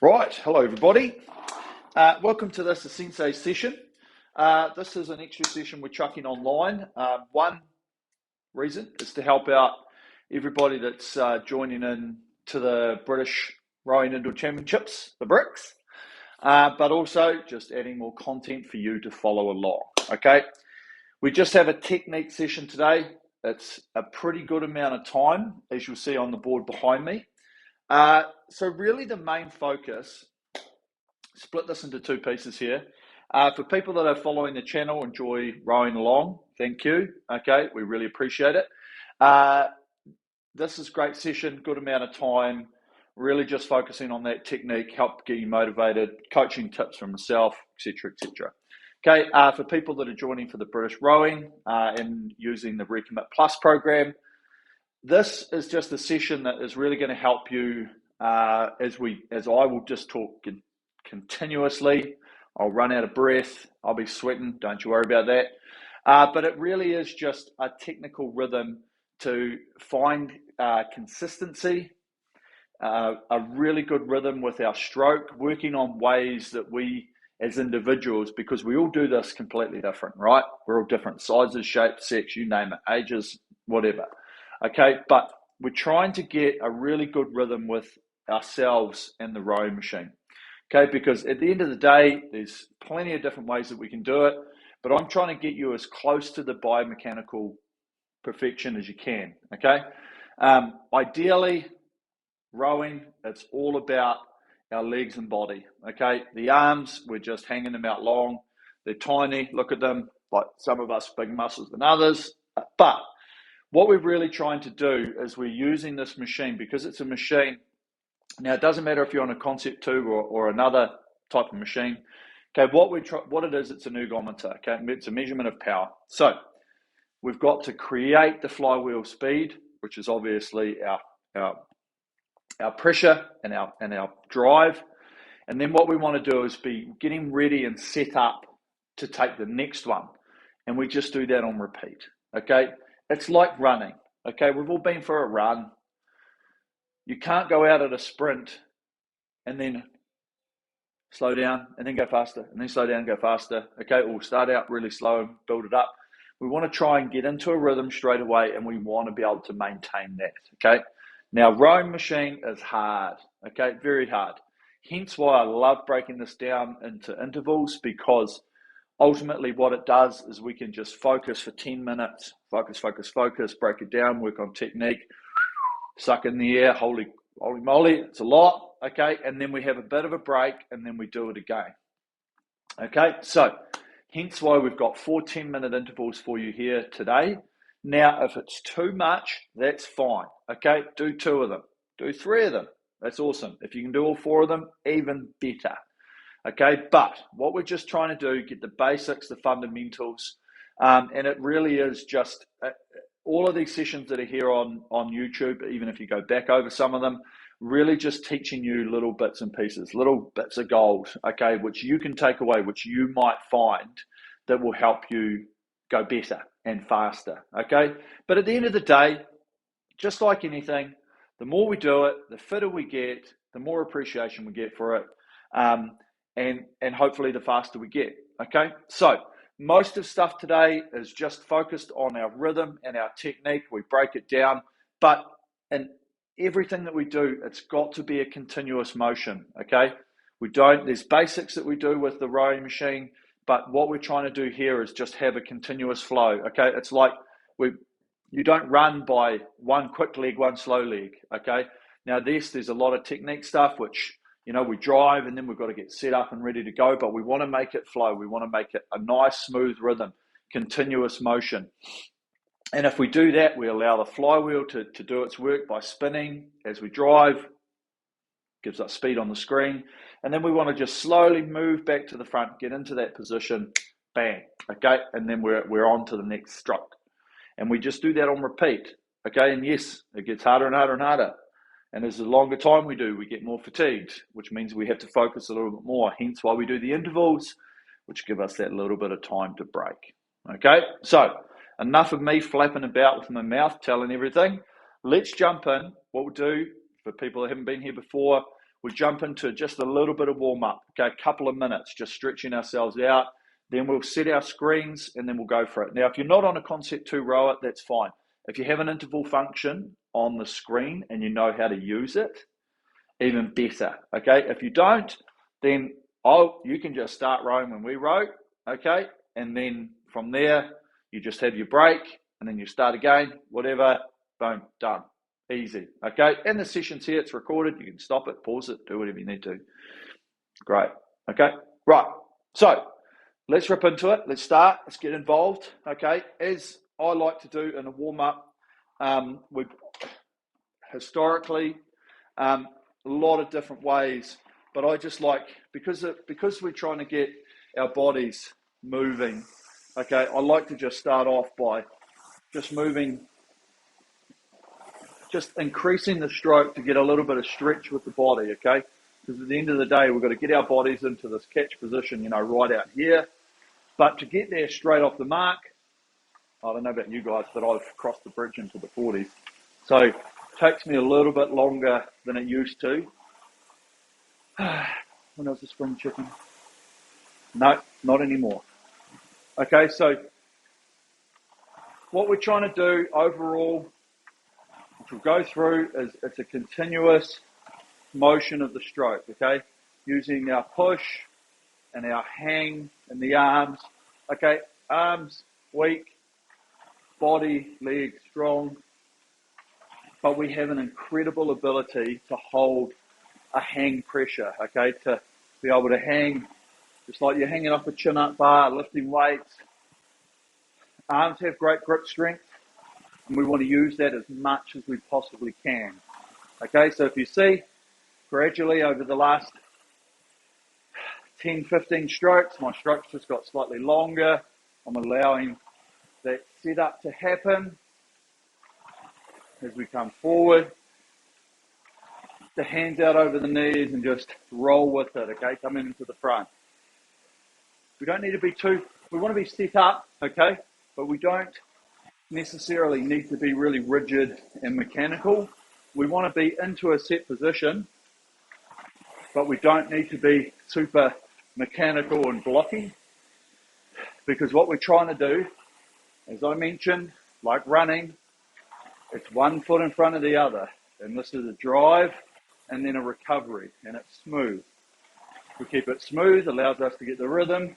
Right, hello everybody. Welcome to this asensei session. This is an extra session we're chucking online. One reason is to help out everybody that's joining in to the British Rowing Indoor Championships, the BRICS, but also just adding more content for you to follow along, okay? We just have a technique session today. It's a pretty good amount of time, as you'll see on the board behind me. So really the main focus, split this into two pieces here. For people that are following the channel, enjoy rowing along, thank you. Okay, we really appreciate it. This is a great session, good amount of time, really just focusing on that technique, help get you motivated, coaching tips from myself, etc., etc. Okay, for people that are joining for the British Rowing and using the RECOMMIT PLUS program, this is just a session that is really going to help you as I will just talk continuously. I'll run out of breath. I'll be sweating. Don't you worry about that. But it really is just a technical rhythm to find consistency, a really good rhythm with our stroke, working on ways that we as individuals, because we all do this completely different, right? We're all different sizes, shapes, sex, you name it, ages, whatever. Okay, but we're trying to get a really good rhythm with ourselves and the rowing machine. Okay, because at the end of the day, there's plenty of different ways that we can do it, but I'm trying to get you as close to the biomechanical perfection as you can, okay? Ideally, rowing, it's all about our legs and body, okay? The arms, we're just hanging them out long. They're tiny, look at them, like some of us big muscles than others, but what we're really trying to do is we're using this machine because it's a machine. Now, it doesn't matter if you're on a concept tube or another type of machine. Okay, what it is, it's an ergometer. Okay, it's a measurement of power. So we've got to create the flywheel speed, which is obviously our pressure and our drive. And then what we want to do is be getting ready and set up to take the next one. And we just do that on repeat. Okay, it's like running. Okay, we've all been for a run. You can't go out at a sprint and then slow down and then go faster and then slow down and go faster. Okay, or start out really slow and build it up. We want to try and get into a rhythm straight away, and we want to be able to maintain that. Okay, now rowing machine is hard. Okay, very hard. Hence why I love breaking this down into intervals, because ultimately what it does is we can just focus for 10 minutes, focus, break it down, work on technique, suck in the air, holy moly, it's a lot, okay? And then we have a bit of a break, and then we do it again, okay? So hence why we've got 4 10-minute intervals for you here today. Now, if it's too much, that's fine, okay? Do 2 of them, do 3 of them, that's awesome. If you can do all 4 of them, even better, okay? But what we're just trying to do, get the basics, the fundamentals, and it really is just all of these sessions that are here on YouTube, even if you go back over some of them, really just teaching you little bits and pieces, little bits of gold, okay, which you can take away, which you might find that will help you go better and faster, okay? But at the end of the day, just like anything, the more we do it, the fitter we get, the more appreciation we get for it, and hopefully the faster we get, okay? So most of stuff today is just focused on our rhythm and our technique. We break it down, but in everything that we do, it's got to be a continuous motion, okay? There's basics that we do with the rowing machine, but what we're trying to do here is just have a continuous flow, okay? It's like you don't run by one quick leg, one slow leg, okay? Now there's a lot of technique stuff, which we drive and then we've got to get set up and ready to go, but we want to make it flow. We want to make it a nice, smooth rhythm, continuous motion. And if we do that, we allow the flywheel to do its work by spinning as we drive, gives us speed on the screen. And then we want to just slowly move back to the front, get into that position, bang, okay? And then we're on to the next stroke. And we just do that on repeat, okay? And yes, it gets harder and harder and harder. And as the longer time we do, we get more fatigued, which means we have to focus a little bit more. Hence why we do the intervals, which give us that little bit of time to break. Okay, so enough of me flapping about with my mouth, telling everything. Let's jump in. What we'll do, for people that haven't been here before, we jump into just a little bit of warm up, okay, a couple of minutes, just stretching ourselves out. Then we'll set our screens and then we'll go for it. Now, if you're not on a Concept 2 rower, that's fine. If you have an interval function on the screen and you know how to use it, even better, okay? If you don't, then you can just start rowing when we row, okay? And then from there, you just have your break and then you start again, whatever, boom, done. Easy, okay? And the session's here, it's recorded. You can stop it, pause it, do whatever you need to. Great, okay? Right, so let's rip into it. Let's start. Let's get involved. Okay. As I like to do in a warm up, we've historically a lot of different ways, but I just like because we're trying to get our bodies moving. Okay. I like to just start off by just moving, just increasing the stroke to get a little bit of stretch with the body. Okay. Because at the end of the day, we've got to get our bodies into this catch position, you know, right out here. But to get there straight off the mark, I don't know about you guys, but I've crossed the bridge into the 40s. So it takes me a little bit longer than it used to. When I was a spring chicken. No, not anymore. Okay, so what we're trying to do overall, which we'll go through, is it's a continuous motion of the stroke, okay? Using our push and our hang in the arms. Okay, arms weak, body, legs strong, but we have an incredible ability to hold a hang pressure, okay, to be able to hang just like you're hanging off a chin-up bar, lifting weights. Arms have great grip strength, and we want to use that as much as we possibly can. Okay, so if you see, gradually over the last 10, 15 strokes, my strokes just got slightly longer. I'm allowing that setup to happen as we come forward. The hands out over the knees and just roll with it, okay, coming into the front. We don't need to be we want to be set up, okay, but we don't necessarily need to be really rigid and mechanical. We want to be into a set position, but we don't need to be super mechanical and blocky, because what we're trying to do, as I mentioned, like running, it's one foot in front of the other, and this is a drive and then a recovery, and it's smooth. We keep it smooth, allows us to get the rhythm.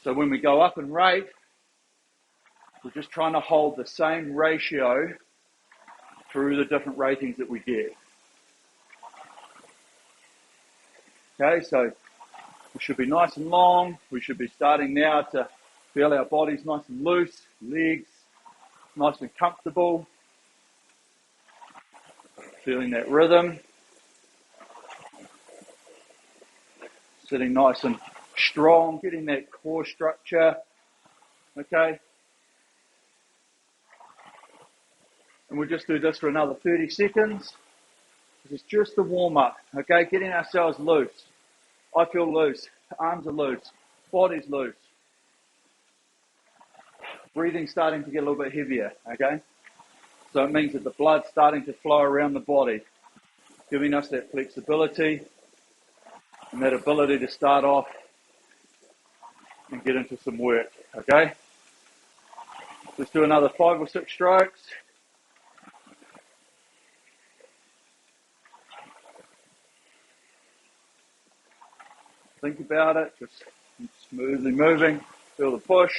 So when we go up in rate, we're just trying to hold the same ratio through the different ratings that we get. Okay, so we should be nice and long. We should be starting now to feel our bodies nice and loose, legs nice and comfortable. Feeling that rhythm. Sitting nice and strong, getting that core structure. Okay. And we'll just do this for another 30 seconds. This is just the warm up. Okay, getting ourselves loose. I feel loose, arms are loose, body's loose. Breathing starting to get a little bit heavier, okay? So it means that the blood's starting to flow around the body, giving us that flexibility and that ability to start off and get into some work, okay? Let's do another 5 or 6 strokes. Think about it, just smoothly moving, feel the push.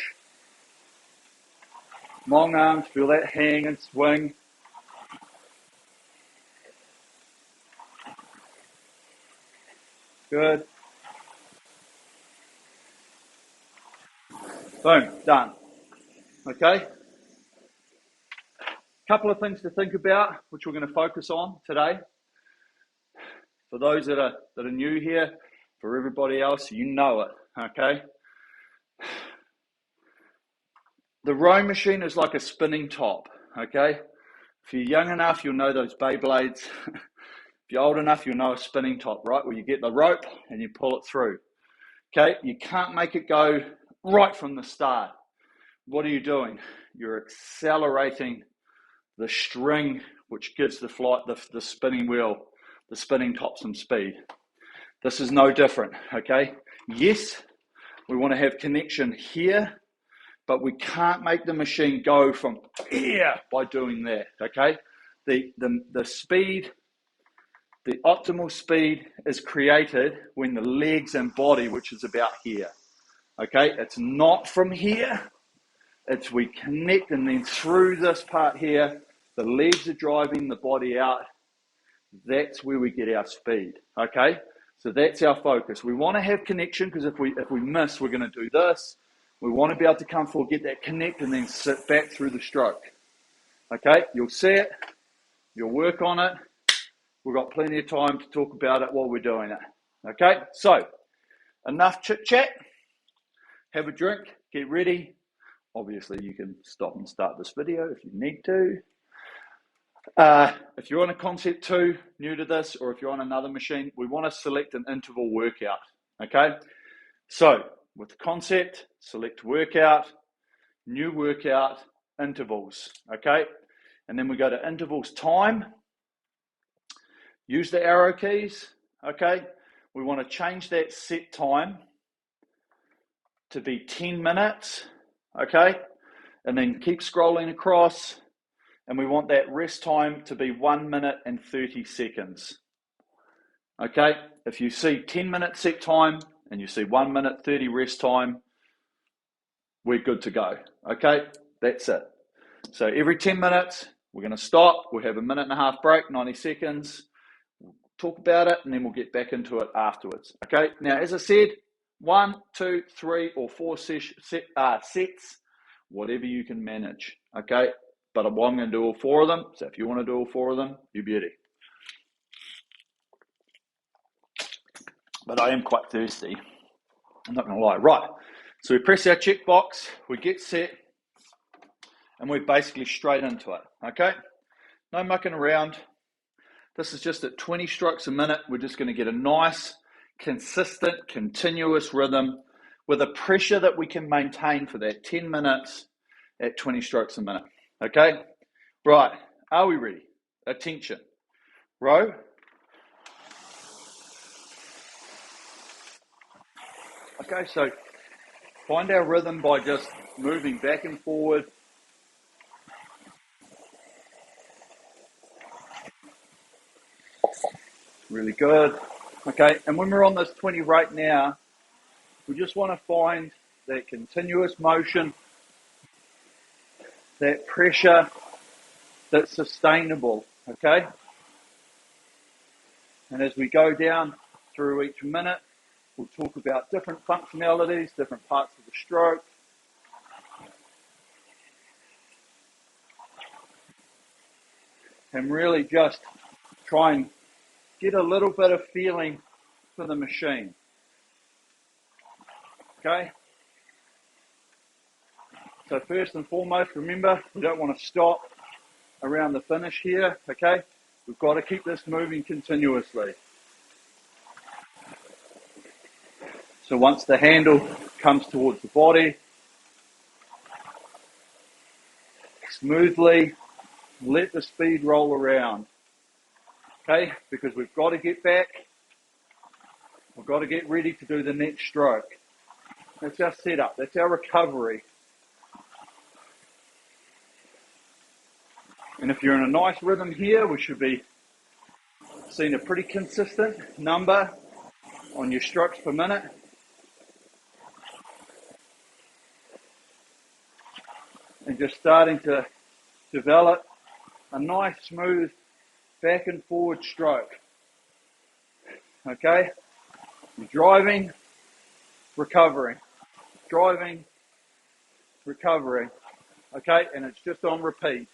Long arms, feel that hang and swing. Good. Boom, done. Okay. Couple of things to think about, which we're going to focus on today. For those that are new here, for everybody else, you know it, okay? The rowing machine is like a spinning top, okay? If you're young enough, you'll know those Beyblades. If you're old enough, you'll know a spinning top, right? Where you get the rope and you pull it through, okay? You can't make it go right from the start. What are you doing? You're accelerating the string, which gives the spinning wheel the spinning topsum speed. This is no different, okay? Yes, we want to have connection here, but we can't make the machine go from here by doing that, okay? The speed, the optimal speed is created when the legs and body, which is about here, okay? It's not from here, it's we connect and then through this part here, the legs are driving the body out. That's where we get our speed, okay? So that's our focus. We want to have connection because if we miss, we're going to do this. We want to be able to come forward, get that connect, and then sit back through the stroke. Okay, you'll see it. You'll work on it. We've got plenty of time to talk about it while we're doing it. Okay, so enough chit-chat. Have a drink. Get ready. Obviously, you can stop and start this video if you need to. If you're on a Concept 2, new to this, or if you're on another machine, we want to select an interval workout, okay? So, with the Concept, select workout, new workout, intervals, okay? And then we go to intervals time, use the arrow keys, okay? We want to change that set time to be 10 minutes, okay? And then keep scrolling across. And we want that rest time to be 1 minute and 30 seconds. Okay, if you see 10-minute set time and you see 1 minute 30 rest time, we're good to go. Okay, that's it. So every 10 minutes, we're going to stop. We'll have a minute and a half break, 90 seconds. We'll talk about it and then we'll get back into it afterwards. Okay, now as I said, 1, 2, 3, or 4 sets, whatever you can manage. Okay. But I'm going to do all 4 of them. So if you want to do all 4 of them, you beauty. But I am quite thirsty. I'm not going to lie. Right. So we press our checkbox, we get set, and we're basically straight into it. Okay? No mucking around. This is just at 20 strokes a minute. We're just going to get a nice, consistent, continuous rhythm with a pressure that we can maintain for that 10 minutes at 20 strokes a minute. Okay, right, are we ready? Attention, row. Okay, so find our rhythm by just moving back and forward. Really good. Okay, and when we're on this 20 right now, we just want to find that continuous motion, that pressure that's sustainable, okay? And as we go down through each minute, we'll talk about different functionalities, different parts of the stroke. And really just try and get a little bit of feeling for the machine, okay? So first and foremost, remember, we don't want to stop around the finish here, okay? We've got to keep this moving continuously. So once the handle comes towards the body, smoothly let the speed roll around, okay? Because we've got to get back, we've got to get ready to do the next stroke. That's our setup, that's our recovery. And if you're in a nice rhythm here, we should be seeing a pretty consistent number on your strokes per minute. And just starting to develop a nice, smooth, back and forward stroke. Okay? You're driving, recovering. Driving, recovering. Okay? And it's just on repeat.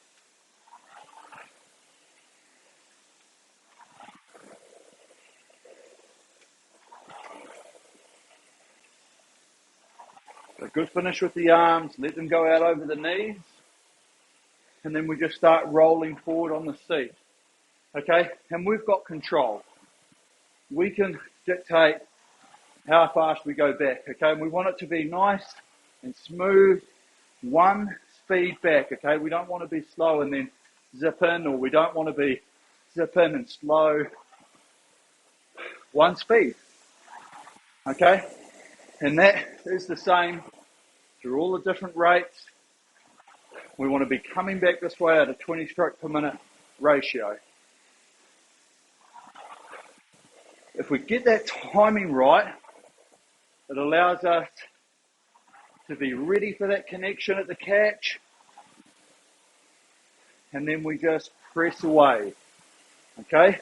A good finish with the arms, let them go out over the knees, and then we just start rolling forward on the seat, okay? And we've got control. We can dictate how fast we go back, okay? And we want it to be nice and smooth, one speed back, okay? We don't want to be slow and then zip in, or we don't want to be zip in and slow one speed, okay? And that is the same through all the different rates. We want to be coming back this way at a 20 stroke per minute ratio. If we get that timing right, it allows us to be ready for that connection at the catch, and then we just press away, okay?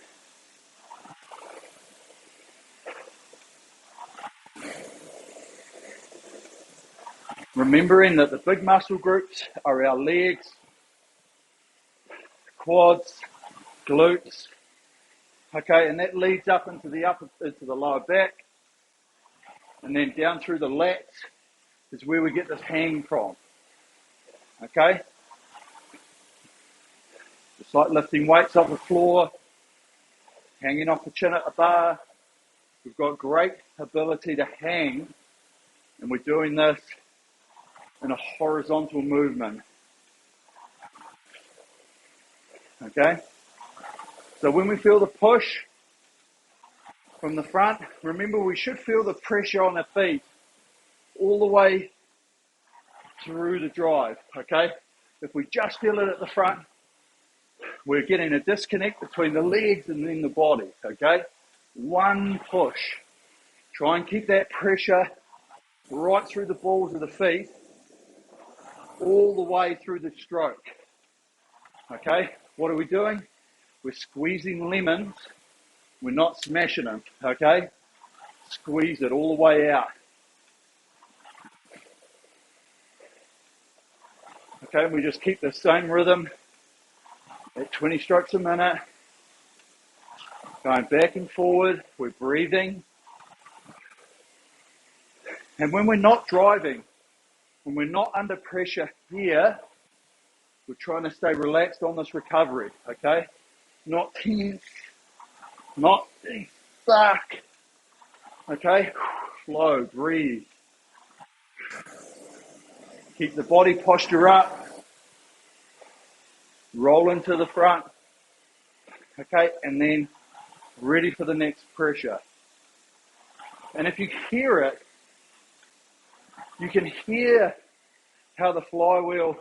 Remembering that the big muscle groups are our legs, quads, glutes, okay, and that leads up into the lower back, and then down through the lats is where we get this hang from, okay? Just like lifting weights off the floor, hanging off the chin at a bar, we've got great ability to hang, and we're doing this in a horizontal movement, okay? So when we feel the push from the front, remember we should feel the pressure on the feet all the way through the drive, okay? If we just feel it at the front, we're getting a disconnect between the legs and then the body, okay? One push. Try and keep that pressure right through the balls of the feet, all the way through the stroke, okay? What are we doing? We're squeezing lemons. We're not smashing them, okay? Squeeze it all the way out. Okay, we just keep the same rhythm at 20 strokes a minute. Going back and forward, we're breathing. And when we're not driving, when we're not under pressure here, we're trying to stay relaxed on this recovery, okay? Not tense, not stuck, okay? Flow, breathe. Keep the body posture up. Roll into the front, okay? And then ready for the next pressure. And if you hear it, you can hear how the flywheel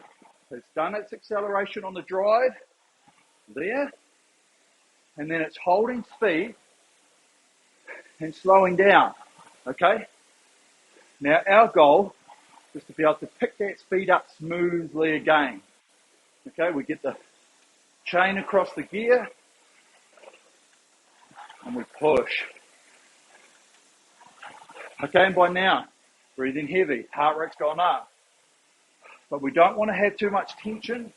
has done its acceleration on the drive there, and then it's holding speed and slowing down, okay? Now our goal is to be able to pick that speed up smoothly again. Okay, we get the chain across the gear and we push. Okay, and by now, breathing heavy, heart rate's gone up. But we don't want to have too much tension.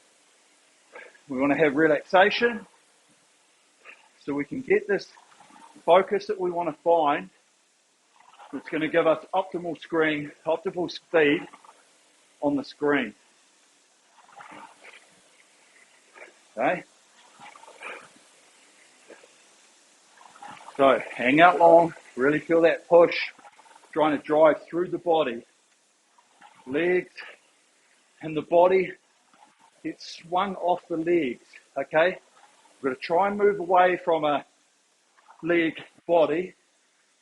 We want to have relaxation so we can get this focus that we want to find that's going to give us optimal speed on the screen. Okay? So hang out long, really feel that push, trying to drive through the body. Legs and the body gets swung off the legs, okay? We're going to try and move away from a leg body,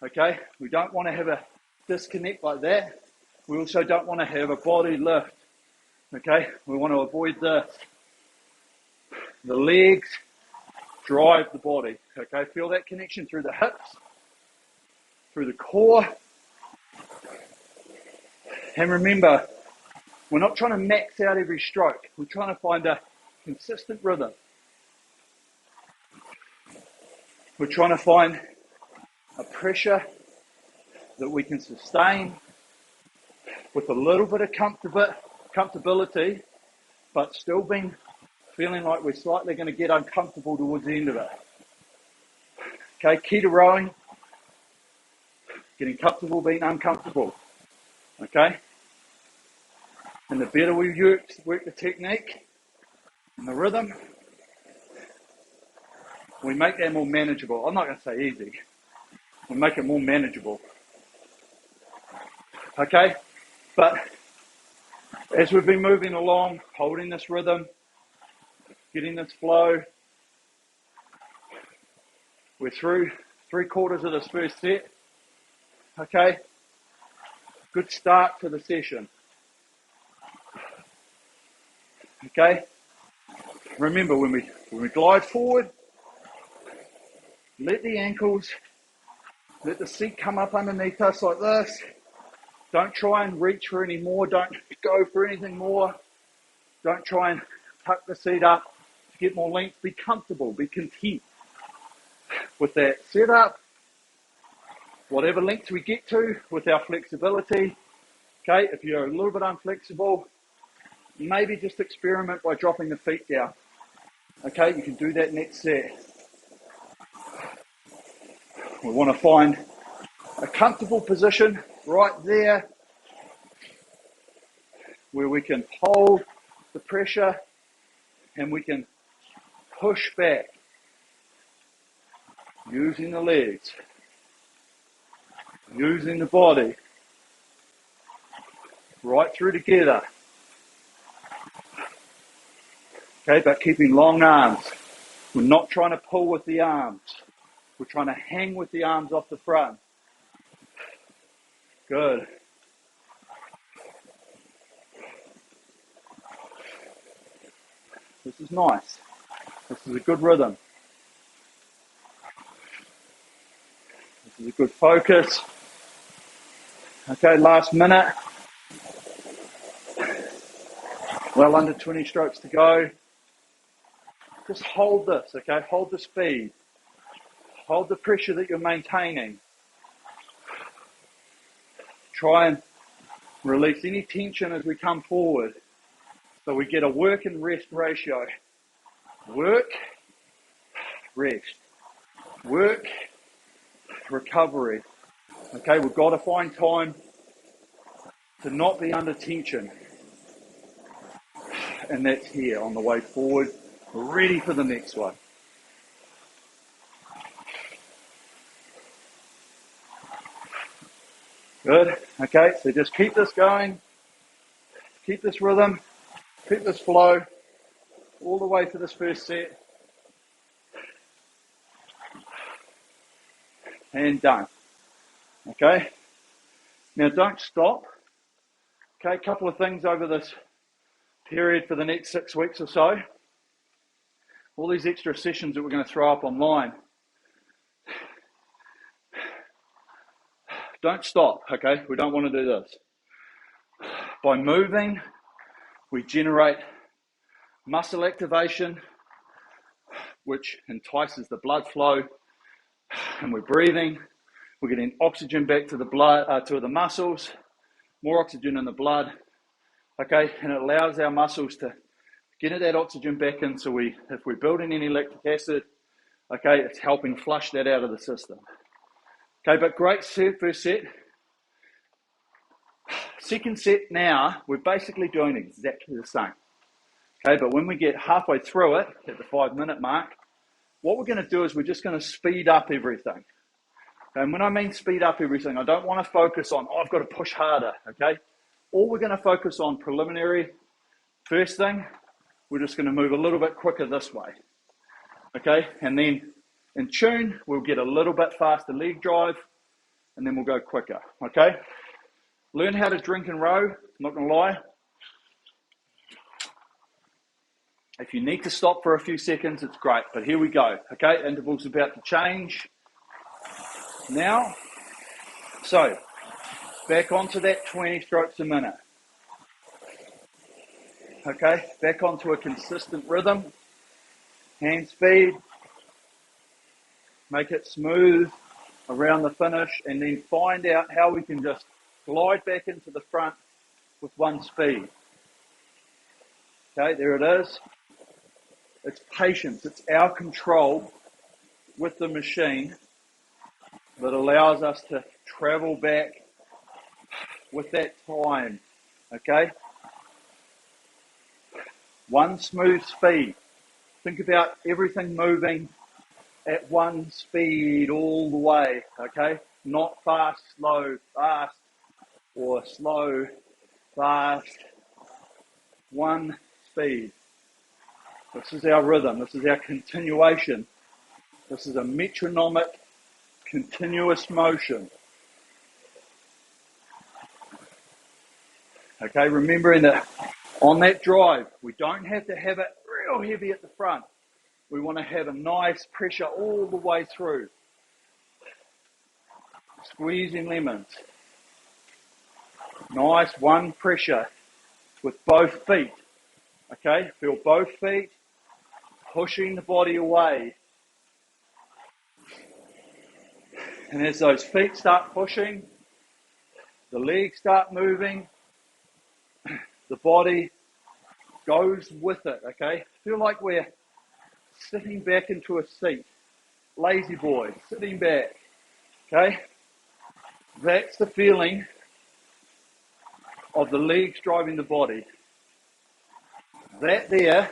okay? We don't want to have a disconnect like that. We also don't want to have a body lift, okay? We want to avoid this. The legs drive the body, okay? Feel that connection through the hips, through the core. And remember, we're not trying to max out every stroke. We're trying to find a consistent rhythm. We're trying to find a pressure that we can sustain with a little bit of comfortability, but still feeling like we're slightly going to get uncomfortable towards the end of it. Okay, key to rowing, getting comfortable being uncomfortable. Okay? And the better we work the technique and the rhythm, we make that more manageable. I'm not going to say easy. We make it more manageable. Okay? But as we've been moving along, holding this rhythm, getting this flow, we're through 3/4 of this first set. Okay, good start to the session. Okay, remember when we glide forward, let the ankles, let the seat come up underneath us like this. Don't try and reach for any more. Don't go for anything more. Don't try and tuck the seat up to get more length. Be comfortable, be content with that setup. Whatever length we get to with our flexibility. Okay, if you're a little bit unflexible, maybe just experiment by dropping the feet down. Okay, you can do that next set. We want to find a comfortable position right there where we can hold the pressure and we can push back using the legs, using the body, right through together. Okay, but keeping long arms. We're not trying to pull with the arms. We're trying to hang with the arms off the front. Good. This is nice. This is a good rhythm. This is a good focus. Okay, last minute. Well under 20 strokes to go. Just hold this, okay? Hold the speed. Hold the pressure that you're maintaining. Try and release any tension as we come forward. So we get a work and rest ratio. Work, rest. Work, recovery. Okay, we've got to find time to not be under tension. And that's here on the way forward. We're ready for the next one. Good. Okay, so just keep this going. Keep this rhythm. Keep this flow all the way to this first set. And done. Okay. Now don't stop. Okay, a couple of things over this period for the next 6 weeks or so. All these extra sessions that we're going to throw up online. Don't stop, okay? We don't want to do this. By moving, we generate muscle activation, which entices the blood flow, and we're breathing. We're getting oxygen back to the blood, to the muscles, more oxygen in the blood, okay? And it allows our muscles to get that oxygen back in, so if we're building any lactic acid, okay, it's helping flush that out of the system. Okay, but great set, first set. Second set now, we're basically doing exactly the same. Okay, but when we get halfway through it, at the 5-minute mark, what we're going to do is we're just going to speed up everything. And when I mean speed up everything, I don't want to focus on, I've got to push harder, okay? All we're going to focus on preliminary, first thing, we're just going to move a little bit quicker this way, okay? And then in tune, we'll get a little bit faster leg drive, and then we'll go quicker, okay? Learn how to drink and row, I'm not going to lie. If you need to stop for a few seconds, it's great, but here we go, okay? Interval's about to change now. So, back onto that 20 strokes a minute. Okay, back onto a consistent rhythm, hand speed, make it smooth around the finish, and then find out how we can just glide back into the front with one speed. Okay, there it is. It's patience, it's our control with the machine that allows us to travel back with that time, okay? One smooth speed. Think about everything moving at one speed all the way, okay? Not fast, slow, fast, or slow, fast. One speed. This is our rhythm. This is our continuation. This is a metronomic continuous motion. Okay, remembering that on that drive, we don't have to have it real heavy at the front. We want to have a nice pressure all the way through. Squeezing lemons. Nice one pressure with both feet. Okay, feel both feet pushing the body away. And as those feet start pushing, the legs start moving, the body goes with it, okay? Feel like we're sitting back into a seat. Lazy boy, sitting back, okay? That's the feeling of the legs driving the body. That there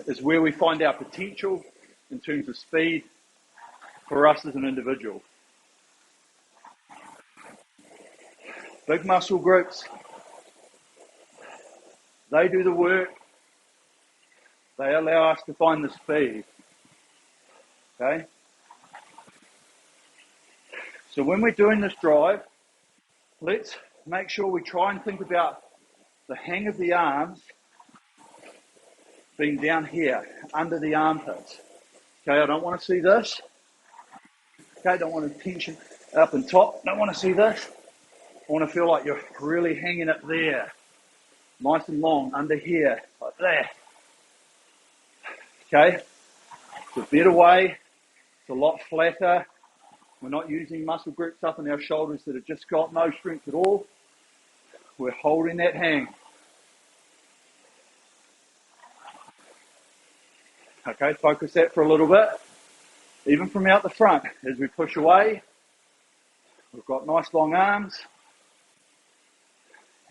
is where we find our potential in terms of speed for us as an individual. Big muscle groups, they do the work. They allow us to find the speed. Okay? So when we're doing this drive, let's make sure we try and think about the hang of the arms being down here, under the armpits. Okay, I don't want to see this. Okay, don't want to tension up and top. Don't want to see this. I want to feel like you're really hanging it there. Nice and long, under here, like that. Okay, it's a better way. It's a lot flatter. We're not using muscle groups up in our shoulders that have just got no strength at all. We're holding that hang. Okay, focus that for a little bit. Even from out the front, as we push away, we've got nice long arms.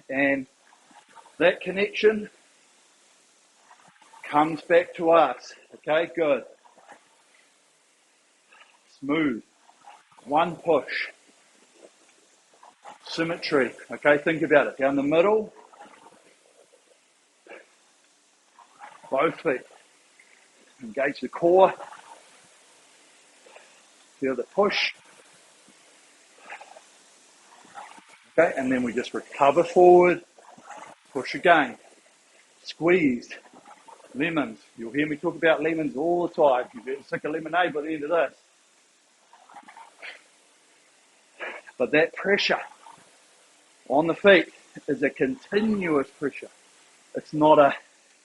And that connection comes back to us. Okay, good. Smooth. One push. Symmetry. Okay, think about it. Down the middle. Both feet. Engage the core. Feel the push. Okay, and then we just recover forward. Push again. Squeezed. Lemons. You'll hear me talk about lemons all the time. You get sick of lemonade by the end of this. But that pressure on the feet is a continuous pressure. It's not a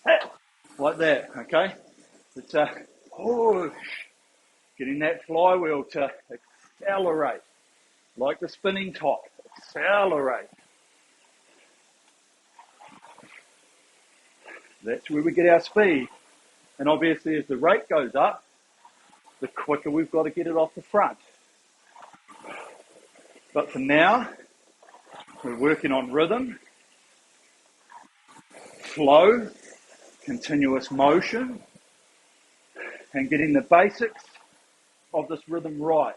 hit like that, okay? It's a push. Getting that flywheel to accelerate, like the spinning top. Accelerate. That's where we get our speed. And obviously as the rate goes up, the quicker we've got to get it off the front. But for now, we're working on rhythm, flow, continuous motion, and getting the basics of this rhythm right.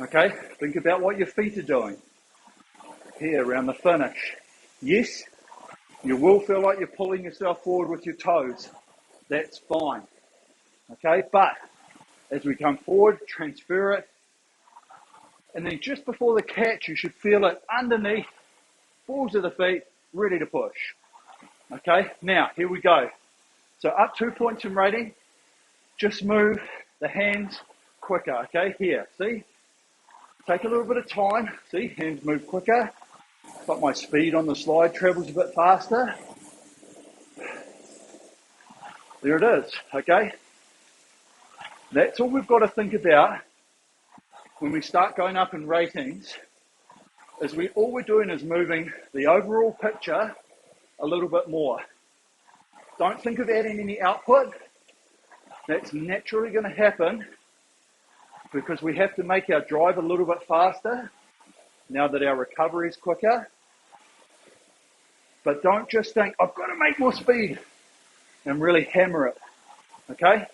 Okay, think about what your feet are doing here around the finish. Yes, you will feel like you're pulling yourself forward with your toes. That's fine. Okay, but as we come forward, transfer it. And then just before the catch, you should feel it underneath, balls of the feet, ready to push. Okay, now here we go. So up 2 points in rating, just move the hands quicker. Okay, here, see? Take a little bit of time. See, hands move quicker. But my speed on the slide travels a bit faster. There it is, okay? That's all we've got to think about when we start going up in ratings, is all we're doing is moving the overall picture a little bit more. Don't think of adding any output. That's naturally going to happen because we have to make our drive a little bit faster now that our recovery is quicker. But don't just think, I've got to make more speed and really hammer it, okay?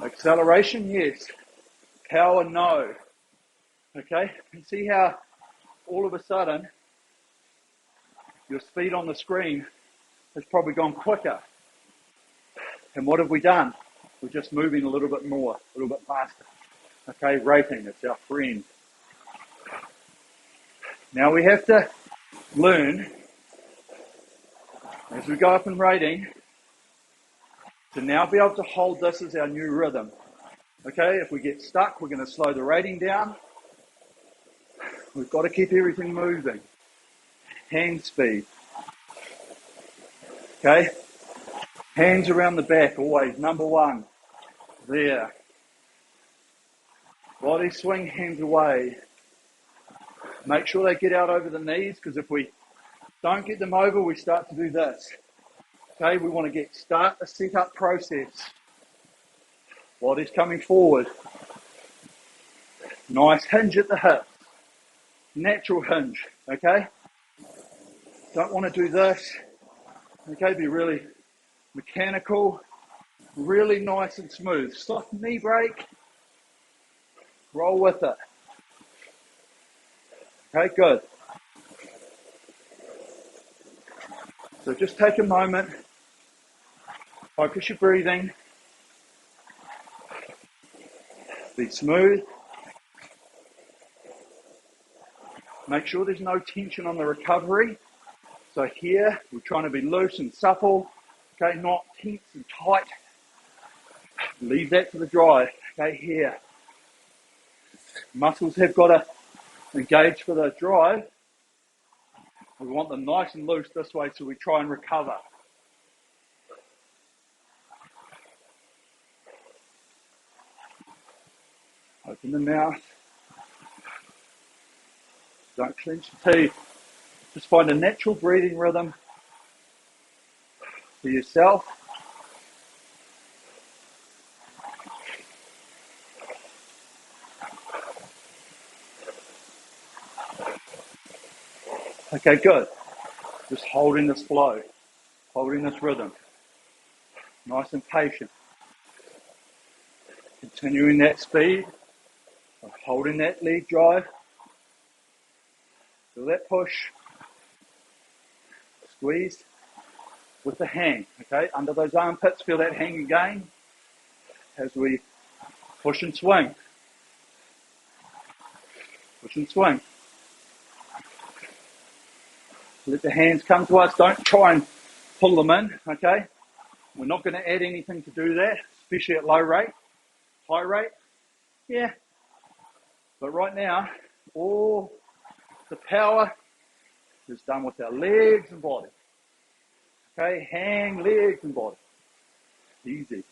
Acceleration, yes. Power, no. Okay? You see how all of a sudden your speed on the screen has probably gone quicker. And what have we done? We're just moving a little bit more, a little bit faster. Okay, rating, it's our friend. Now we have to learn, as we go up in rating, to now be able to hold this as our new rhythm. Okay, if we get stuck, we're going to slow the rating down. We've got to keep everything moving. Hand speed. Okay, hands around the back, always number one. There. Body swing, hands away. Make sure they get out over the knees, because if we don't get them over, we start to do this. Okay, we want to start a set-up process. Body's coming forward. Nice hinge at the hips. Natural hinge, okay? Don't want to do this. Okay, be really mechanical, really nice and smooth. Soft knee break. Roll with it. Okay, good. So just take a moment. Focus your breathing. Be smooth. Make sure there's no tension on the recovery. So here, we're trying to be loose and supple. Okay, not tense and tight. Leave that to the drive. Okay, here. Muscles have got to engage for the drive. We want them nice and loose this way, so we try and recover. Open the mouth. Don't clench the teeth. Just find a natural breathing rhythm for yourself. Okay, good. Just holding this flow, holding this rhythm. Nice and patient. Continuing that speed, holding that lead drive. Feel that push. Squeeze with the hang, okay? Under those armpits, feel that hang again as we push and swing. Push and swing. Let the hands come to us. Don't try and pull them in, okay? We're not going to add anything to do that, especially at low rate. High rate, yeah. But right now, all the power is done with our legs and body. Okay, hang, legs and body. Easy.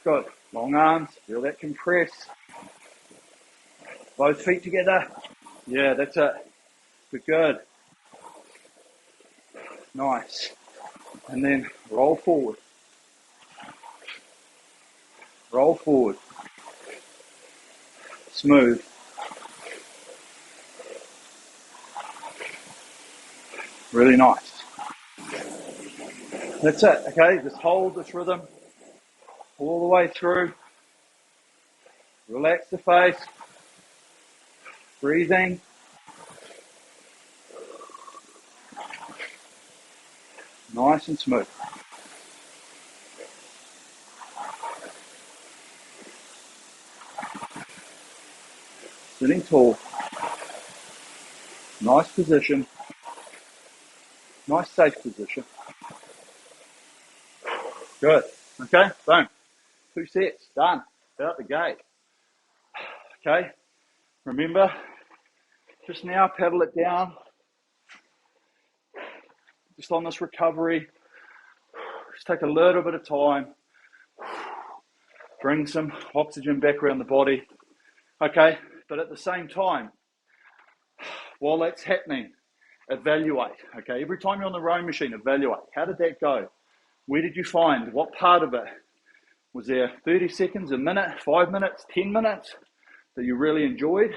Good. Long arms, feel that compress. Both feet together. Yeah, that's it. Good. Nice. And then roll forward. Roll forward. Smooth. Really nice. That's it, okay? Just hold this rhythm all the way through. Relax the face. Breathing. Nice and smooth. Sitting tall. Nice position. Nice safe position. Good. Okay, boom. 2 sets, done. Out the gate. Okay, remember, just now pedal it down. Just on this recovery. Just take a little bit of time. Bring some oxygen back around the body. Okay, but at the same time, while that's happening, evaluate. Okay, every time you're on the rowing machine, evaluate. How did that go? Where did you find? What part of it? Was there 30 seconds, a minute, 5 minutes, 10 minutes that you really enjoyed?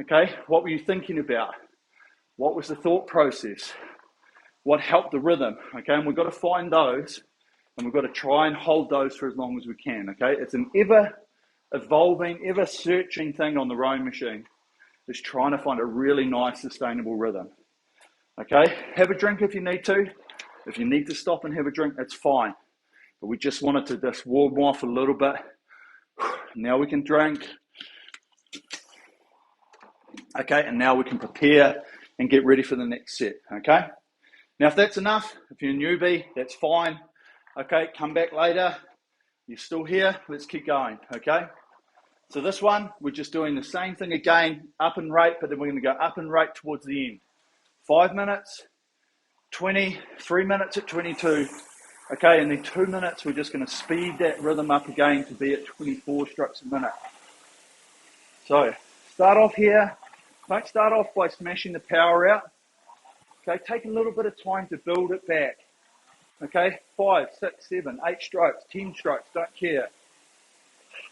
Okay, what were you thinking about? What was the thought process? What helped the rhythm? Okay, and we've got to find those, and we've got to try and hold those for as long as we can. Okay, it's an ever evolving, ever searching thing on the rowing machine. Is trying to find a really nice, sustainable rhythm. Okay, have a drink if you need to. If you need to stop and have a drink, that's fine. But we just wanted to just warm off a little bit. Now we can drink. Okay, and now we can prepare and get ready for the next set, okay? Now, if that's enough, if you're a newbie, that's fine. Okay, come back later. You're still here, let's keep going, okay? So this one, we're just doing the same thing again, up and rate, but then we're gonna go up and rate towards the end. 5 minutes, 20, 3 minutes at 22, okay, and then 2 minutes, we're just gonna speed that rhythm up again to be at 24 strokes a minute. So, start off here. Don't start off by smashing the power out. Okay, take a little bit of time to build it back. Okay, 5, 6, 7, 8 strokes, 10 strokes, don't care.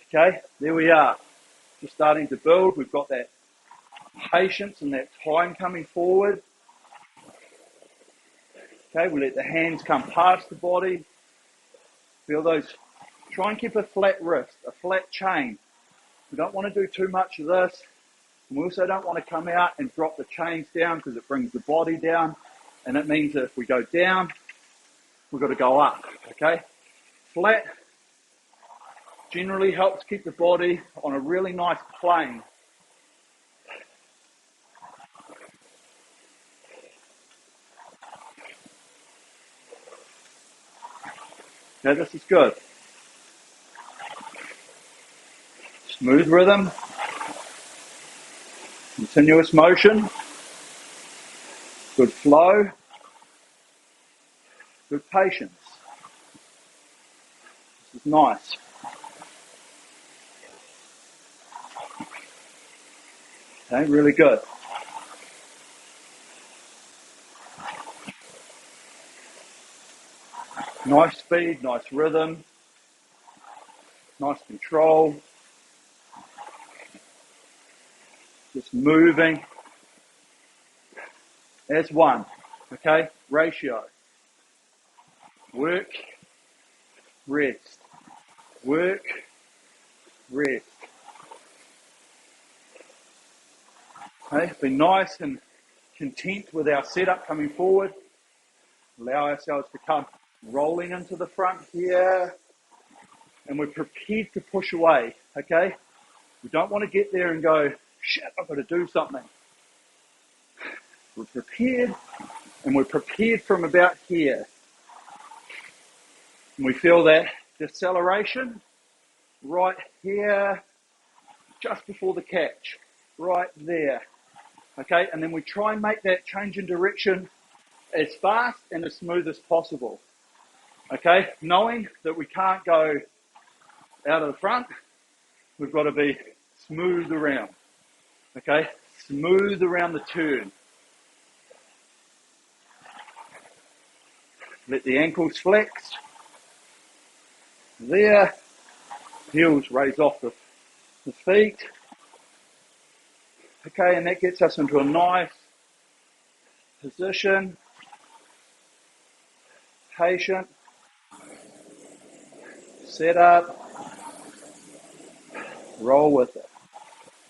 Okay, there we are. Just starting to build. We've got that patience and that time coming forward. Okay, we let the hands come past the body. Feel those. Try and keep a flat wrist, a flat chain. We don't want to do too much of this. And we also don't want to come out and drop the chains down because it brings the body down. And it means that if we go down, we've got to go up, okay? Flat generally helps keep the body on a really nice plane. Okay, this is good. Smooth rhythm. Continuous motion. Good flow. Good patience. This is nice. Okay, really good. Nice speed, nice rhythm, nice control. Just moving as one, okay? Ratio. Work, rest. Work, rest. Okay, be nice and content with our setup coming forward. Allow ourselves to come rolling into the front here. And we're prepared to push away, okay? We don't want to get there and go, shit, I've got to do something. We're prepared, and we're prepared from about here. And we feel that deceleration right here, just before the catch, right there. Okay, and then we try and make that change in direction as fast and as smooth as possible. Okay, knowing that we can't go out of the front, we've got to be smooth around. Okay, smooth around the turn. Let the ankles flex. There, heels raise off the feet. Okay, and that gets us into a nice position. Patient. Set up. Roll with it.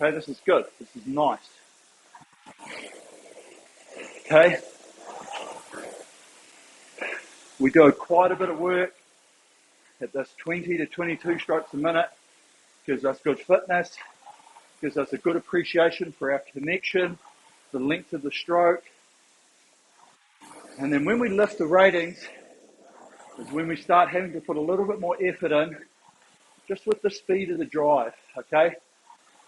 Okay, this is good. This is nice. Okay. We do quite a bit of work at this 20 to 22 strokes a minute. Gives us good fitness. Gives us a good appreciation for our connection, the length of the stroke. And then when we lift the ratings is when we start having to put a little bit more effort in, just with the speed of the drive, okay?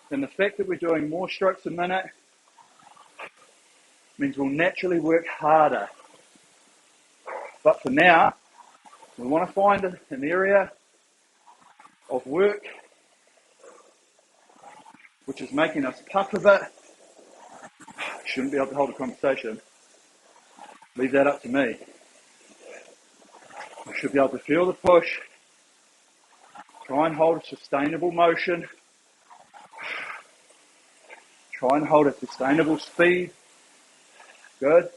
And the fact that we're doing more strokes a minute means we'll naturally work harder. But for now, we want to find an area of work which is making us puff a bit. Shouldn't be able to hold a conversation. Leave that up to me. I should be able to feel the push. Try and hold a sustainable motion. Try and hold a sustainable speed. Good.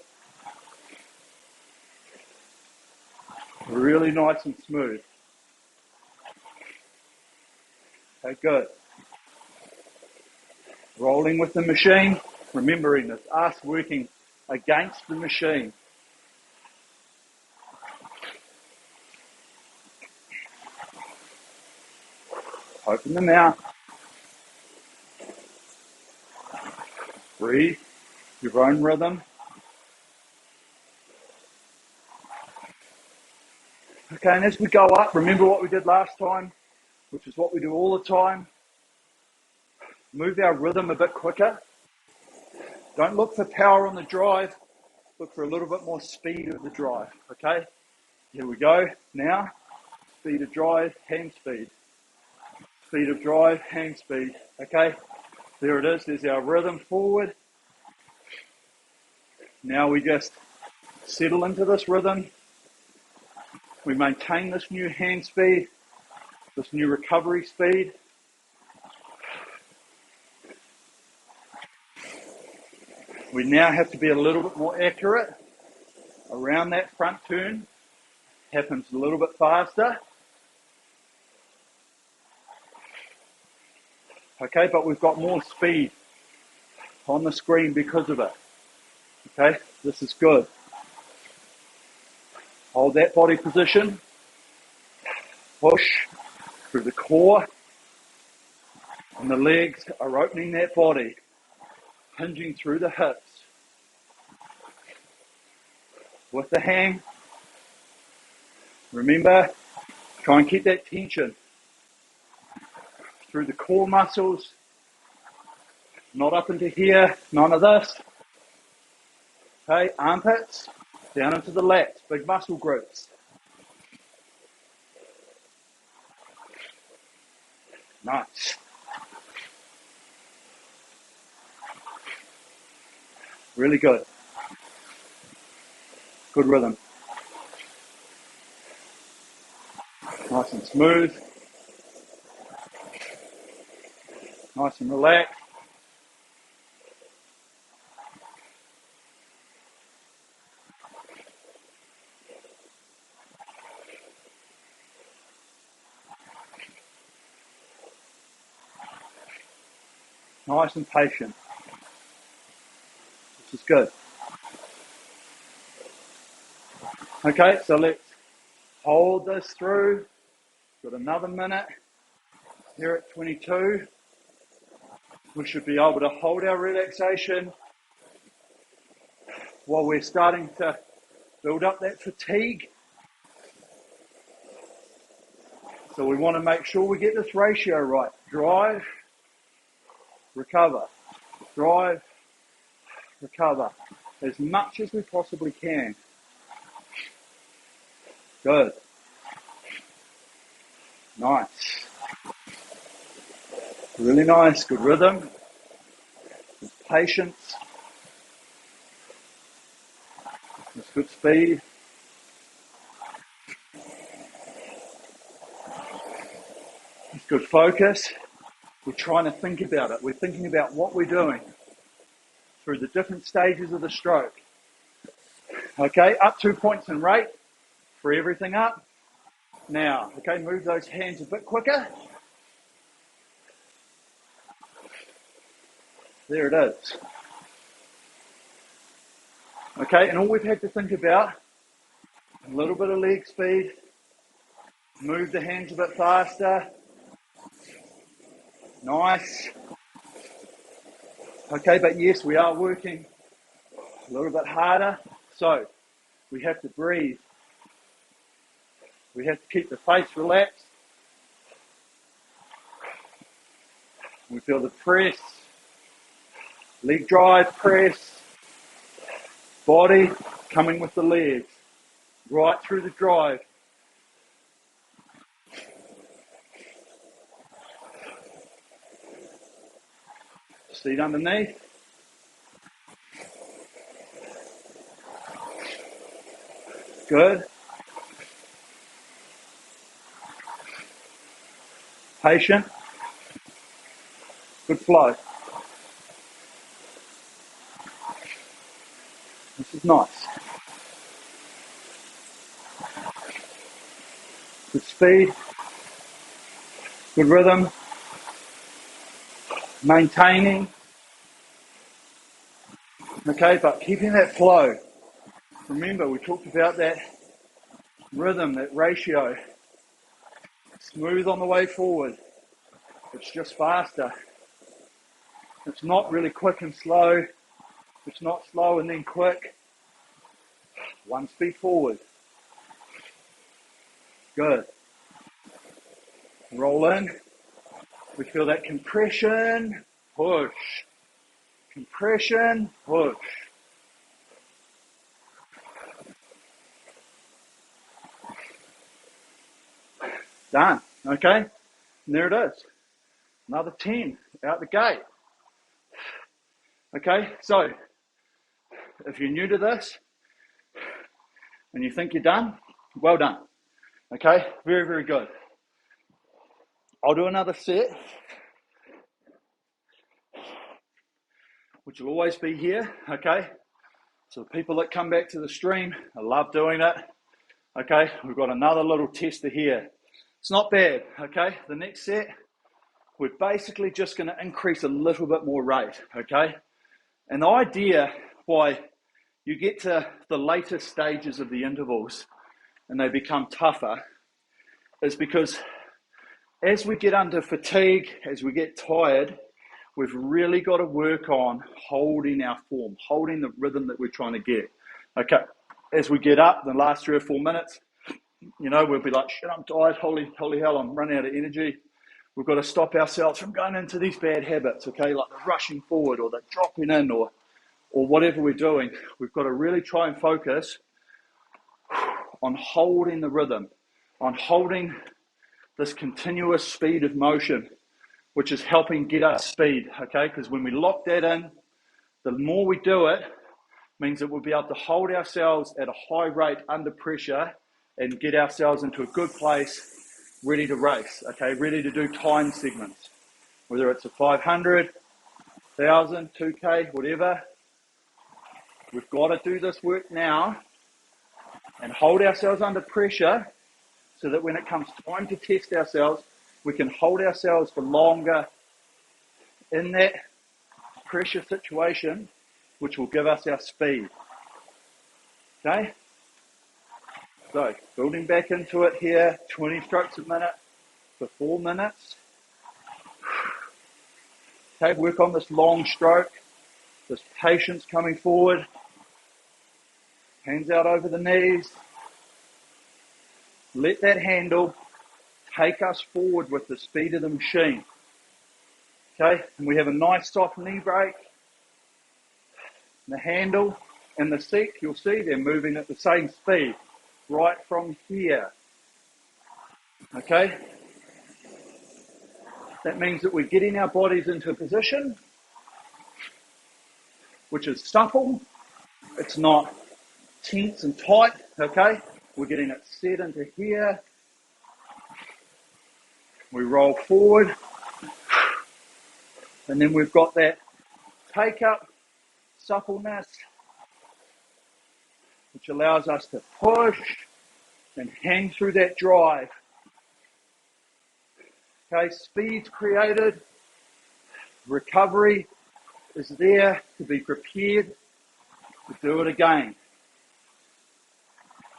Really nice and smooth. Okay, good. Rolling with the machine. Remembering it's us working against the machine. Open the mouth. Breathe your own rhythm. Okay, and as we go up, remember what we did last time, which is what we do all the time. Move our rhythm a bit quicker. Don't look for power on the drive. Look for a little bit more speed of the drive, okay? Here we go. Now, speed of drive, hand speed. Speed of drive, hand speed, okay? There it is. There's our rhythm forward. Now we just settle into this rhythm. We maintain this new hand speed, this new recovery speed. We now have to be a little bit more accurate around that front turn. Happens a little bit faster. Okay, but we've got more speed on the screen because of it. Okay, this is good. Hold that body position. Push through the core. And the legs are opening that body, hinging through the hips. With the hang, remember, try and keep that tension through the core muscles, not up into here, none of this. Okay, armpits, down into the lats, big muscle groups. Nice. Really good. Good rhythm. Nice and smooth. Nice and relaxed. Nice and patient. This is good. Okay, so let's hold this through. Got another minute. Here at 22. We should be able to hold our relaxation while we're starting to build up that fatigue. So we want to make sure we get this ratio right. Drive, recover. Drive, recover. As much as we possibly can. Good. Nice. Really nice. Good rhythm. Good patience. That's good speed. It's good focus. We're trying to think about it. We're thinking about what we're doing through the different stages of the stroke. Okay, up 2 points in rate. Free everything up. Now, okay, move those hands a bit quicker. There it is. Okay, and all we've had to think about, a little bit of leg speed, move the hands a bit faster. Nice. Okay, but yes, we are working a little bit harder. So, we have to breathe. We have to keep the face relaxed. We feel the press, leg drive, press, body coming with the legs, right through the drive. Seat underneath. Good. Patient. Good flow. This is nice. Good speed. Good rhythm. Maintaining. Okay, but keeping that flow. Remember, we talked about that rhythm, that ratio. Smooth on the way forward. It's just faster. It's not really quick and slow. It's not slow and then quick. One speed forward. Good. Roll in. We feel that compression, push. Compression, push. Done. Okay. And there it is. Another 10 out the gate. Okay. So if you're new to this and you think you're done, well done. Okay. Very, very good. I'll do another set, which will always be here. Okay. So the people that come back to the stream, I love doing it. Okay. We've got another little tester here. It's not bad. Okay. The next set, we're basically just going to increase a little bit more rate. Okay. And the idea why you get to the later stages of the intervals and they become tougher is because as we get under fatigue, as we get tired, we've really got to work on holding our form, holding the rhythm that we're trying to get. Okay, as we get up, the last 3 or 4 minutes, you know, we'll be like, shit, I'm tired, holy hell, I'm running out of energy. We've got to stop ourselves from going into these bad habits, okay, like the rushing forward or the dropping in or whatever we're doing. We've got to really try and focus on holding the rhythm, on holding this continuous speed of motion, which is helping get us speed, okay? Because when we lock that in, the more we do it, means that we'll be able to hold ourselves at a high rate under pressure and get ourselves into a good place, ready to race, okay? Ready to do time segments, whether it's a 500, 1,000, 2K, whatever. We've got to do this work now and hold ourselves under pressure so that when it comes time to test ourselves, we can hold ourselves for longer in that pressure situation, which will give us our speed. Okay? So, building back into it here, 20 strokes a minute for 4 minutes. Okay, work on this long stroke, this patience coming forward. Hands out over the knees. Let that handle take us forward with the speed of the machine. Okay, and we have a nice soft knee break. The handle and the seat, you'll see they're moving at the same speed right from here. Okay, that means that we're getting our bodies into a position which is supple. It's not tense and tight. Okay, we're getting it set into here. We roll forward, and then we've got that take up suppleness, which allows us to push and hang through that drive. Okay, speed's created, recovery is there to be prepared to do it again,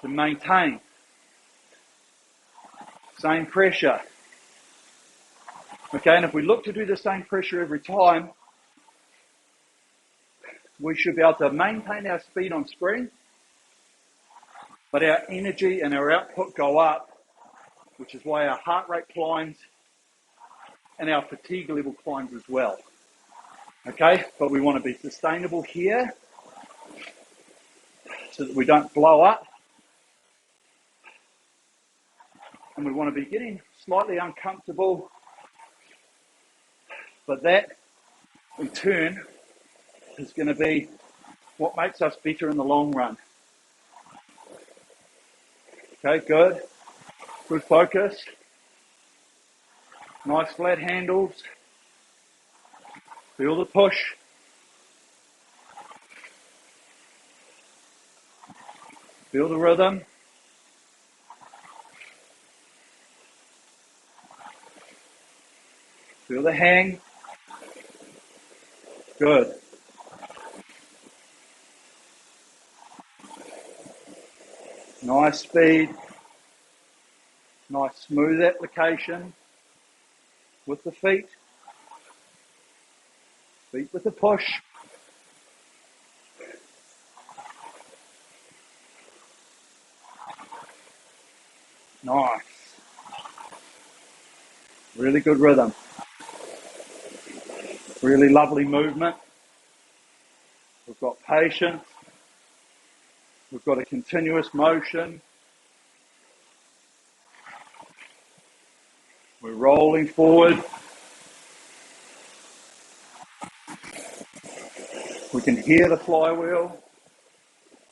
to maintain same pressure. Okay, and if we look to do the same pressure every time, we should be able to maintain our speed on screen, but our energy and our output go up, which is why our heart rate climbs and our fatigue level climbs as well. Okay, but we want to be sustainable here so that we don't blow up, and we want to be getting slightly uncomfortable, but that in turn is going to be what makes us better in the long run. Okay, good. Good focus. Nice flat handles. Feel the push. Feel the rhythm. Feel the hang. Good. Nice speed. Nice smooth application. with the feet. Feet with the push. Nice. Really good rhythm. Really lovely movement. We've got patience. We've got a continuous motion. We're rolling forward. We can hear the flywheel.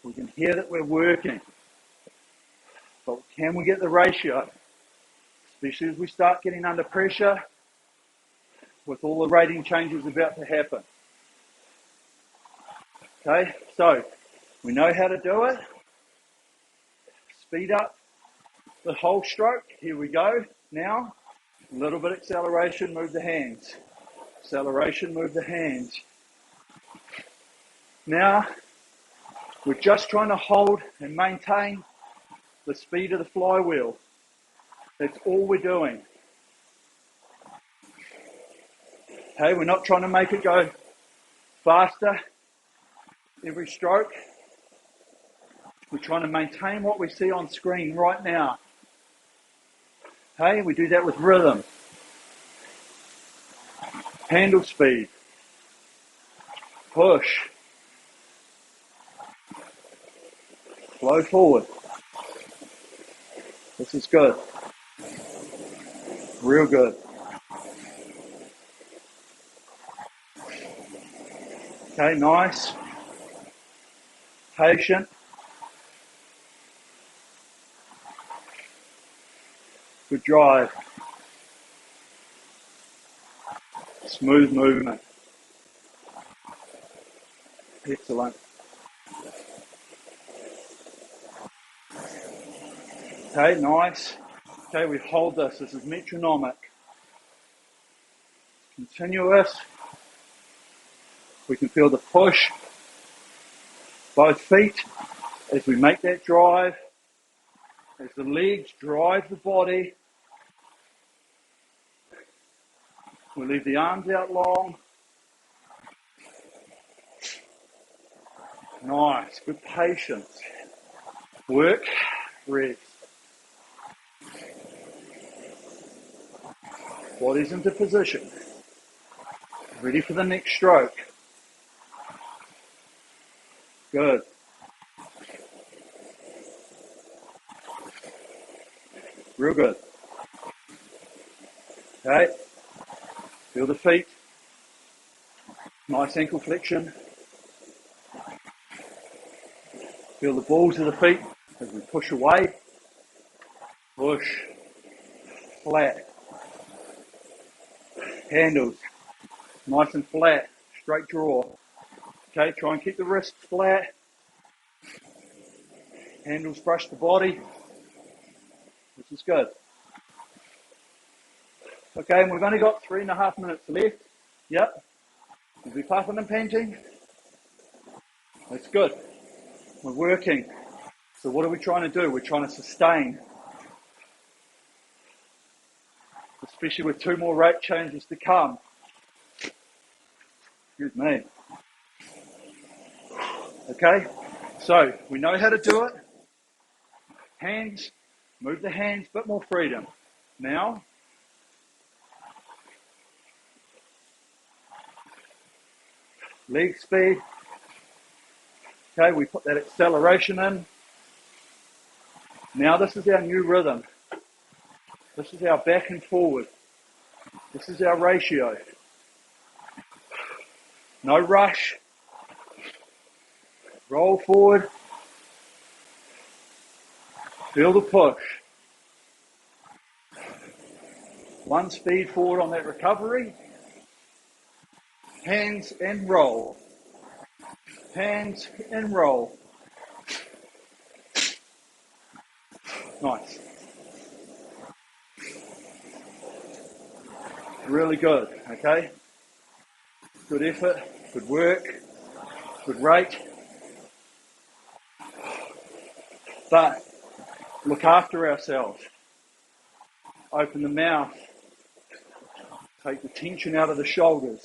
We can hear that we're working. But can we get the ratio? Especially as we start getting under pressure with all the rating changes about to happen. Okay, so we know how to do it. Speed up the whole stroke. Here we go. Now, a little bit of acceleration, move the hands. Acceleration, move the hands. Now, we're just trying to hold and maintain the speed of the flywheel. That's all we're doing. Okay, we're not trying to make it go faster every stroke. We're trying to maintain what we see on screen right now. Okay, we do that with rhythm. Handle speed. Push. Flow forward. This is good. Real good. Okay, nice. Patient. Good drive. Smooth movement. Excellent. Okay, nice. Okay, we hold this. This is metronomic. Continuous. We can feel the push. Both feet as we make that drive. As the legs drive the body. We leave the arms out long. Nice. Good patience. Work. Rest. Body's into position. Ready for the next stroke. Good. Real good. Okay. Feel the feet. Nice ankle flexion. Feel the balls of the feet as we push away. Push. Flat. Handles. Nice and flat. Straight draw. Okay, try and keep the wrists flat. Handles brush the body. This is good. Okay, and we've only got 3.5 minutes left. Yep. We'll be puffing and panting. That's good. We're working. So what are we trying to do? We're trying to sustain. Especially with 2 more rate changes to come. Excuse me. Okay, so we know how to do it. Hands, move the hands, bit more freedom. Now, leg speed. Okay, we put that acceleration in. Now this is our new rhythm. This is our back and forward. This is our ratio. No rush. Roll forward. Feel the push. 1 speed forward on that recovery. Hands and roll. Hands and roll. Nice. Really good, okay? Good effort, good work, good rate. But look after ourselves. Open the mouth. Take the tension out of the shoulders.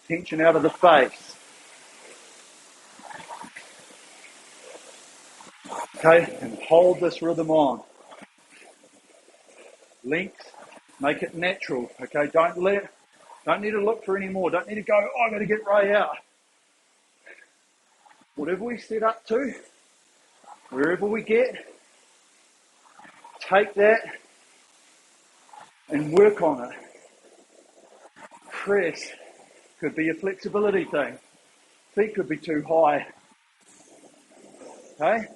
Tension out of the face. Okay, and hold this rhythm on. Length, make it natural. Okay, don't need to look for any more. Don't need to go, oh, I got to get right out. Whatever we set up to, wherever we get, take that and work on it. Press, could be a flexibility thing. Feet could be too high. Okay?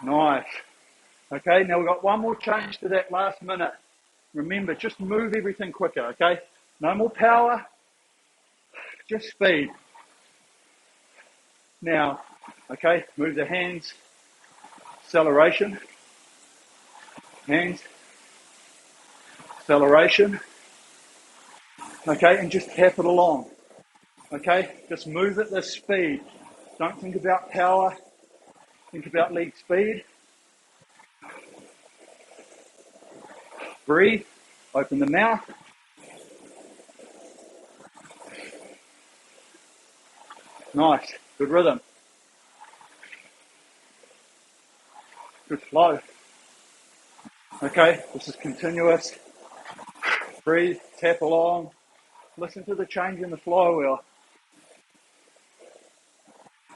Nice. Okay, now we've got one more change to that last minute. Remember, just move everything quicker, okay? No more power, just speed. Now, okay, move the hands, acceleration, hands, acceleration, okay, and just tap it along, okay? Just move at this speed. Don't think about power, think about leg speed. Breathe, open the mouth. Nice, good rhythm. Good flow. Okay, this is continuous. Breathe, tap along. Listen to the change in the flywheel.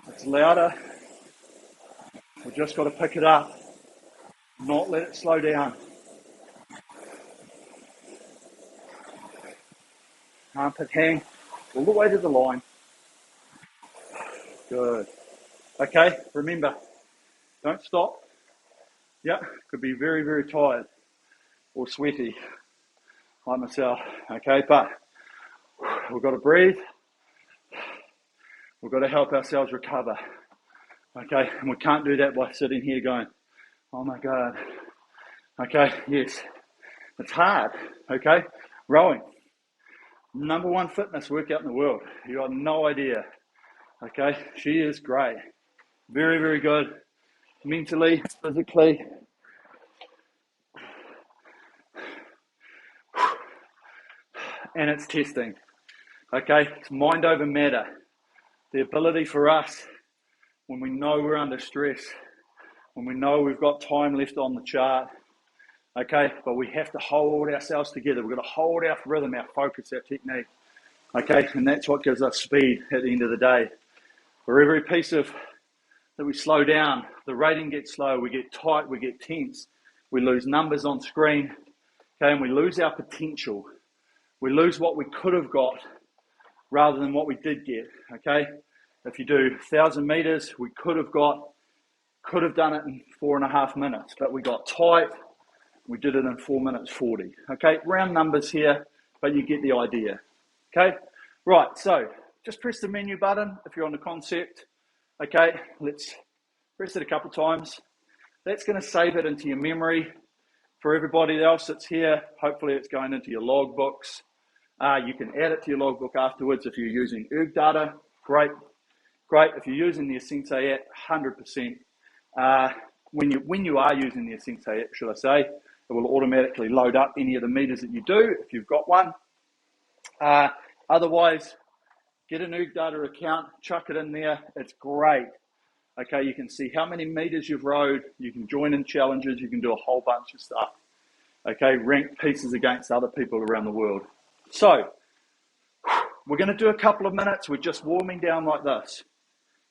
It's louder. We've just got to pick it up, not let it slow down. Armpit hang all the way to the line. Good. Okay, remember, don't stop. Yeah, could be very, very tired or sweaty, like myself. Okay, but we've got to breathe. We've got to help ourselves recover. Okay, and we can't do that by sitting here going, oh my God. Okay, yes, it's hard. Okay, rowing. #1 fitness workout in the world. You have no idea. Okay, she is great. Very, very good. Mentally, physically. And it's testing. Okay, it's mind over matter. The ability for us, when we know we're under stress, when we know we've got time left on the chart, okay, but we have to hold ourselves together. We've got to hold our rhythm, our focus, our technique, okay, and that's what gives us speed at the end of the day. For every piece of that we slow down, the rating gets slow, we get tight, we get tense, we lose numbers on screen, okay, and we lose our potential. We lose what we could have got rather than what we did get, okay? If you do 1,000 meters, we could have done it in 4.5 minutes, but we got tight. We did it in 4 minutes 40. Okay, round numbers here, but you get the idea. Okay, right, so just press the menu button if you're on the concept. Okay, let's press it a couple times. That's going to save it into your memory. For everybody else that's here, hopefully it's going into your logbooks. You can add it to your logbook afterwards if you're using erg data. Great. If you're using the asensei app, 100%. When you are using the asensei app, should I say, it will automatically load up any of the meters that you do if you've got one. Otherwise, get an erg data account, chuck it in there. It's great. Okay, you can see how many meters you've rowed. You can join in challenges. You can do a whole bunch of stuff. Okay, rank pieces against other people around the world. So, we're going to do a couple of minutes. We're just warming down like this.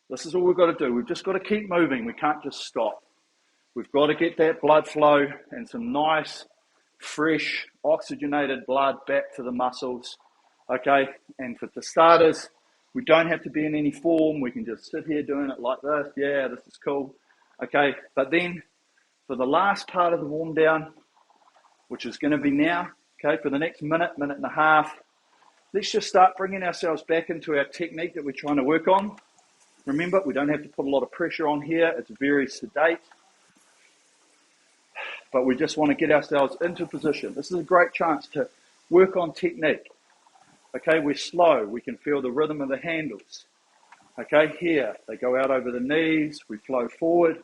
This is all we've got to do. We've just got to keep moving. We can't just stop. We've got to get that blood flow and some nice, fresh, oxygenated blood back to the muscles. Okay, and for the starters, we don't have to be in any form. We can just sit here doing it like this. Yeah, this is cool. Okay, but then for the last part of the warm down, which is going to be now, okay, for the next minute and a half, let's just start bringing ourselves back into our technique that we're trying to work on. Remember, we don't have to put a lot of pressure on here. It's very sedate. But we just want to get ourselves into position. This is a great chance to work on technique. Okay, we're slow. We can feel the rhythm of the handles. Okay, here, they go out over the knees. We flow forward.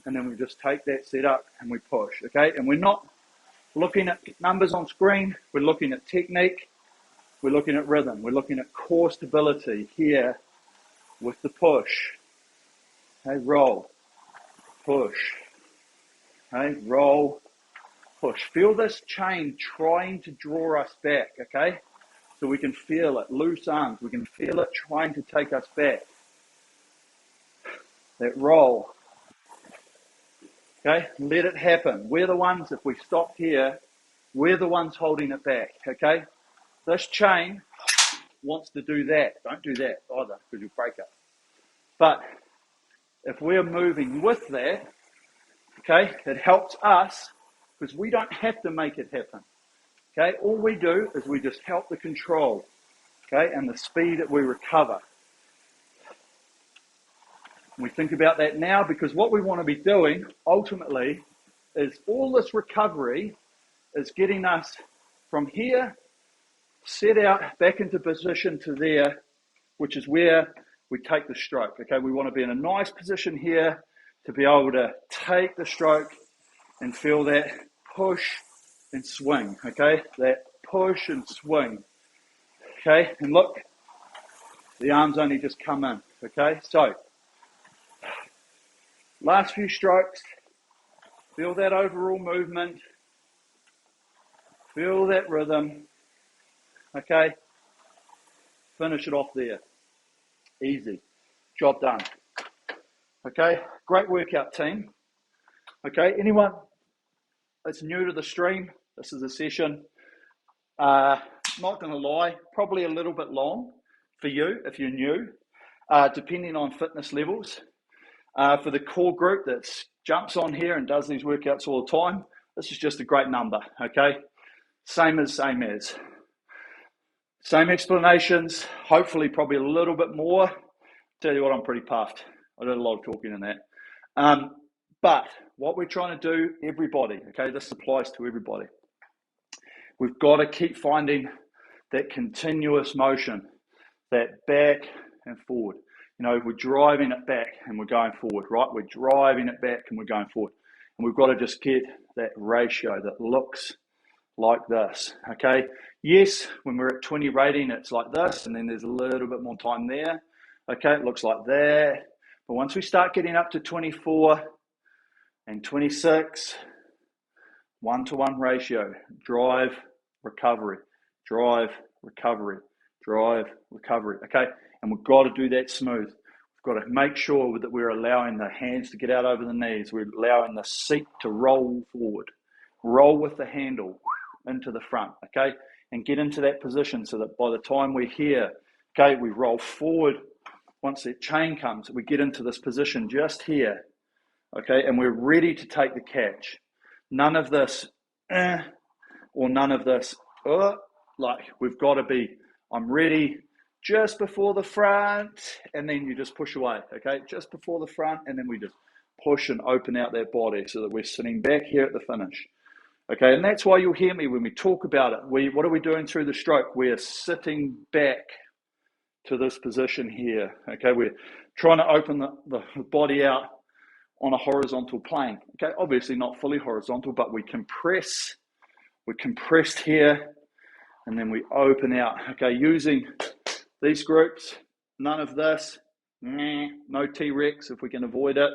and then we just take that set up and we push, okay? And we're not looking at numbers on screen, we're looking at technique, we're looking at rhythm, we're looking at core stability here with the push. Okay, roll, push, okay, roll, push. Feel this chain trying to draw us back, okay? So we can feel it, loose arms, we can feel it trying to take us back. That roll, okay? Let it happen. We're the ones, if we stopped here, we're the ones holding it back, okay? This chain wants to do that. Don't do that either, because you'll break it. But if we're moving with that, okay, it helps us because we don't have to make it happen. Okay, all we do is we just help the control, okay, and the speed that we recover. We think about that now because what we want to be doing ultimately is all this recovery is getting us from here, set out back into position to there, which is where we take the stroke. Okay, we want to be in a nice position here to be able to take the stroke and feel that push and swing. Okay, that push and swing. Okay, and look, the arms only just come in. Okay, so last few strokes, feel that overall movement, feel that rhythm. Okay, finish it off there. Easy, job done. Okay, great workout, team. Okay, anyone that's new to the stream, this is a session. Not going to lie, probably a little bit long for you if you're new, depending on fitness levels. For the core group that jumps on here and does these workouts all the time, this is just a great number, okay? Same as. Same explanations, hopefully probably a little bit more. Tell you what, I'm pretty puffed. I did a lot of talking in that. But what we're trying to do, everybody, okay, this applies to everybody. We've got to keep finding that continuous motion, that back and forward. You know, we're driving it back and we're going forward, right? We're driving it back and we're going forward. And we've got to just get that ratio that looks like this, okay? Yes, when we're at 20 rating, it's like this, and then there's a little bit more time there. Okay, it looks like that. But once we start getting up to 24 and 26, 1-to-1 ratio, drive, recovery, drive, recovery, drive, recovery, okay? And we've got to do that smooth. We've got to make sure that we're allowing the hands to get out over the knees. We're allowing the seat to roll forward. Roll with the handle into the front, okay? And get into that position so that by the time we're here, okay, we roll forward. Once that chain comes, we get into this position just here, okay? And we're ready to take the catch. None of this, or none of this, like we've got to be, I'm ready just before the front, and then you just push away, okay? Just before the front, and then we just push and open out that body so that we're sitting back here at the finish. Okay, and that's why you'll hear me when we talk about it. What are we doing through the stroke? We're sitting back to this position here. Okay, we're trying to open the body out on a horizontal plane. Okay, obviously not fully horizontal, but we compress. We're compressed here, and then we open out. Okay, using these groups, none of this, no T-Rex if we can avoid it.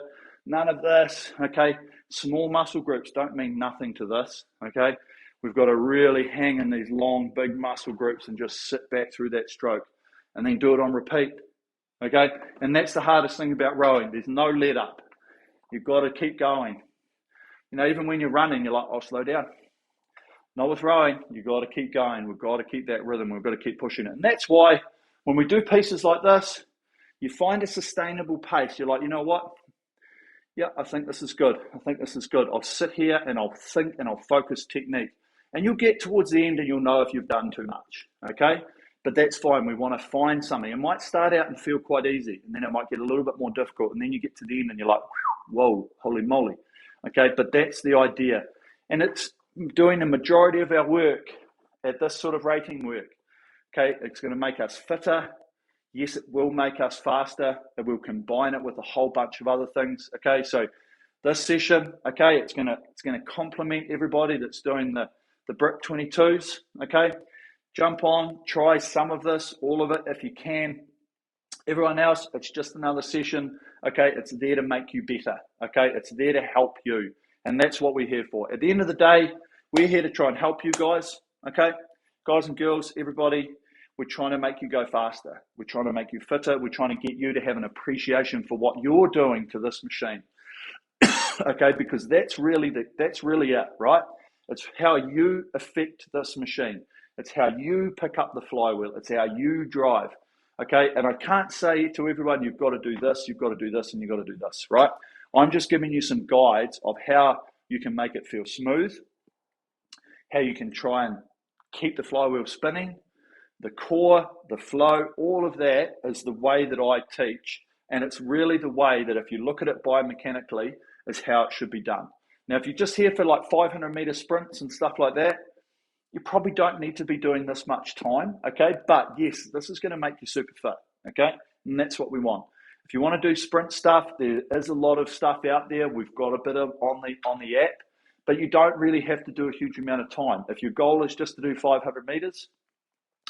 None of this, okay? Small muscle groups don't mean nothing to this, okay? We've got to really hang in these long, big muscle groups and just sit back through that stroke and then do it on repeat, okay? And that's the hardest thing about rowing. There's no let up. You've got to keep going. You know, even when you're running, you're like, I'll slow down. Not with rowing. You've got to keep going. We've got to keep that rhythm. We've got to keep pushing it. And that's why when we do pieces like this, you find a sustainable pace. You're like, you know what? Yeah, I think this is good. I think this is good. I'll sit here and I'll think and I'll focus technique. And you'll get towards the end and you'll know if you've done too much, okay? But that's fine. We want to find something. It might start out and feel quite easy, and then it might get a little bit more difficult, and then you get to the end and you're like, whoa, holy moly, okay? But that's the idea. And it's doing the majority of our work at this sort of rating work, okay? It's going to make us fitter. Yes, it will make us faster. It will combine it with a whole bunch of other things, okay? So this session, okay, it's gonna complement everybody that's doing the brick 22s, okay? Jump on, try some of this, all of it if you can. Everyone else, it's just another session, okay? It's there to make you better, okay? It's there to help you, and that's what we're here for. At the end of the day, we're here to try and help you guys, okay? Guys and girls, everybody, we're trying to make you go faster. We're trying to make you fitter. We're trying to get you to have an appreciation for what you're doing to this machine, okay? Because that's really it, right? It's how you affect this machine. It's how you pick up the flywheel. It's how you drive, okay? And I can't say to everyone, you've got to do this, you've got to do this, and you've got to do this, right? I'm just giving you some guides of how you can make it feel smooth, how you can try and keep the flywheel spinning, the core, the flow, all of that is the way that I teach. And it's really the way that if you look at it biomechanically is how it should be done. Now, if you're just here for like 500-meter sprints and stuff like that, you probably don't need to be doing this much time, okay? But yes, this is going to make you super fit, okay? And that's what we want. If you want to do sprint stuff, there is a lot of stuff out there. We've got a bit of on the app, but you don't really have to do a huge amount of time. If your goal is just to do 500 meters,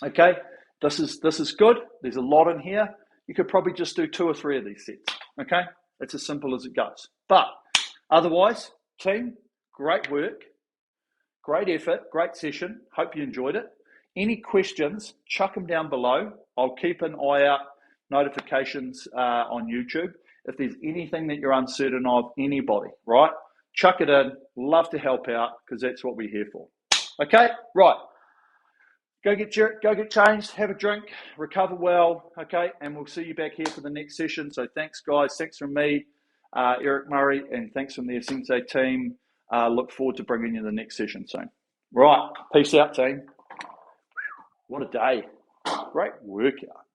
okay, this is good. There's a lot in here. You could probably just do 2 or 3 of these sets, okay? It's as simple as it goes. But otherwise, team, great work, great effort, great session. Hope you enjoyed it. Any questions, chuck them down below. I'll keep an eye out, notifications on YouTube. If there's anything that you're uncertain of, anybody, right? Chuck it in. Love to help out because that's what we're here for. Okay, right. Go get changed, have a drink, recover well, okay? And we'll see you back here for the next session. So thanks, guys. Thanks from me, Eric Murray, and thanks from the asensei team. Look forward to bringing you the next session soon. Right, peace out, team. What a day. Great workout.